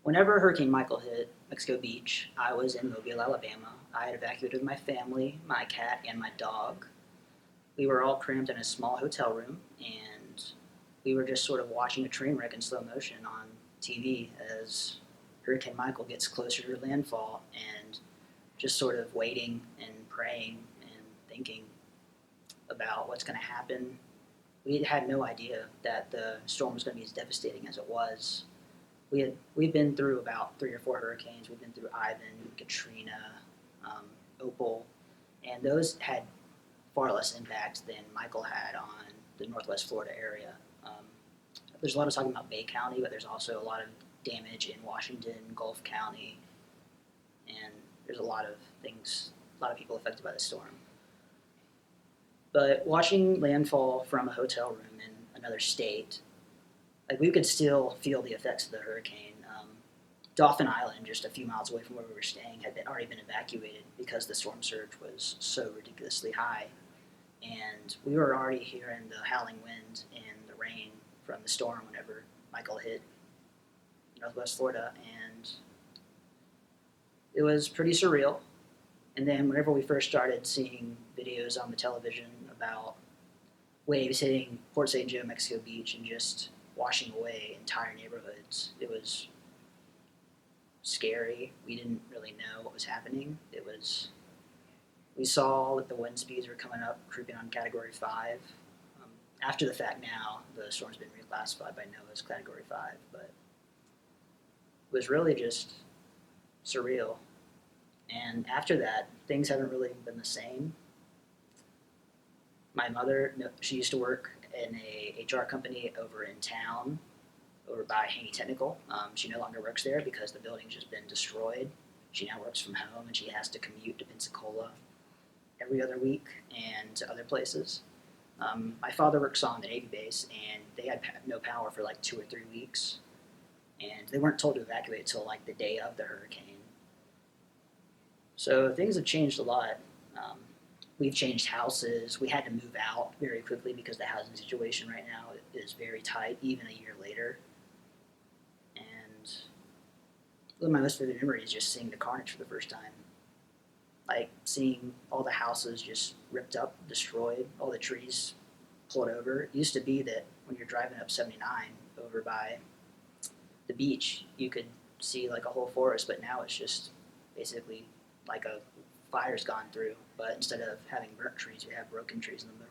Whenever Hurricane Michael hit Mexico Beach, I was in Mobile, Alabama. I had evacuated my family, my cat, and my dog. We were all cramped in a small hotel room, and we were just sort of watching a train wreck in slow motion on TV as Hurricane Michael gets closer to landfall, and just sort of waiting and praying and thinking about what's going to happen. We had no idea that the storm was going to be as devastating as it was. We'd been through about 3 or 4 hurricanes. We've been through Ivan, Katrina, um, Opal, and those had far less impact than Michael had on the Northwest Florida area. Um, there's a lot of talking about Bay County, but there's also a lot of damage in Washington, Gulf County, and there's a lot of things, a lot of people affected by the storm. But watching landfall from a hotel room in another state, like we could still feel the effects of the hurricane. Dauphin Island, just a few miles away from where we were staying, had already been evacuated because the storm surge was so ridiculously high, and we were already hearing the howling wind and the rain from the storm whenever Michael hit Northwest Florida, and it was pretty surreal. And then whenever we first started seeing videos on the television about waves hitting Port St. Joe, Mexico Beach, and just washing away entire neighborhoods, it was scary. We didn't really know what was happening. We saw that the wind speeds were coming up, creeping on Category 5. After the fact now, the storm's been reclassified by NOAA as Category 5, but it was really just surreal. And after that, things haven't really been the same. My mother, she used to work in a HR company over in town, over by Haney Technical. She no longer works there because the building's just been destroyed. She now works from home, and she has to commute to Pensacola every other week and to other places. My father works on the Navy base, and they had no power for like 2 or 3 weeks, and they weren't told to evacuate until like the day of the hurricane. So things have changed a lot. Um, we've changed houses. We had to move out very quickly because the housing situation right now is very tight, even a year later. And one of my most vivid memories is just seeing the carnage for the first time. Like seeing all the houses just ripped up, destroyed, all the trees pulled over. It used to be that when you're driving up 79 over by the beach, you could see like a whole forest, but now it's just basically like a fire's gone through. But instead of having burnt trees, you have broken trees in the